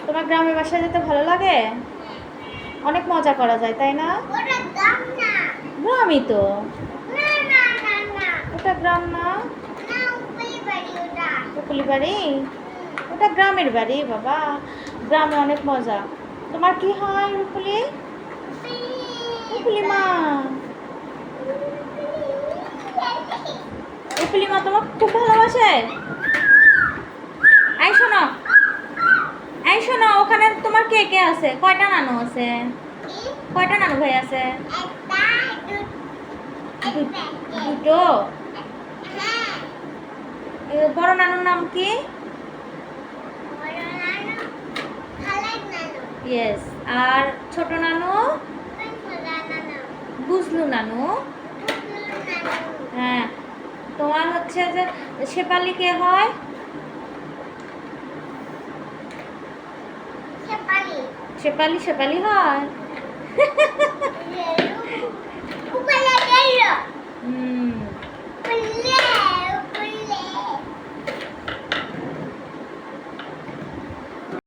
তোমার গ্রামের বাসায় যেতে ভালো লাগে? অনেক মজা করা যায় তাই না? গ্রামই তো। ওটা গ্রাম না? উকুলি বাড়ি? ওটা গ্রামের বাড়ি বাবা। গ্রামে অনেক মজা। তোমার কি হয় রুকুলি? রুকুলি মা, রুকুলি মা তোমাকে খুব ভালোবাসে। এই শোনো, এই শোনো, ওখানে তোমার কে কে আছে? কয়টা নানু আছে? কয়টা নানু ভাই আছে? দুটো। বড় নানুর নাম কি? ইয়েস। আর ছোট নানু? বুঝলু নানু। হ্যাঁ। তোমার হচ্ছে যে শেফালি কে হয়? শেফালি শেফালি হয়।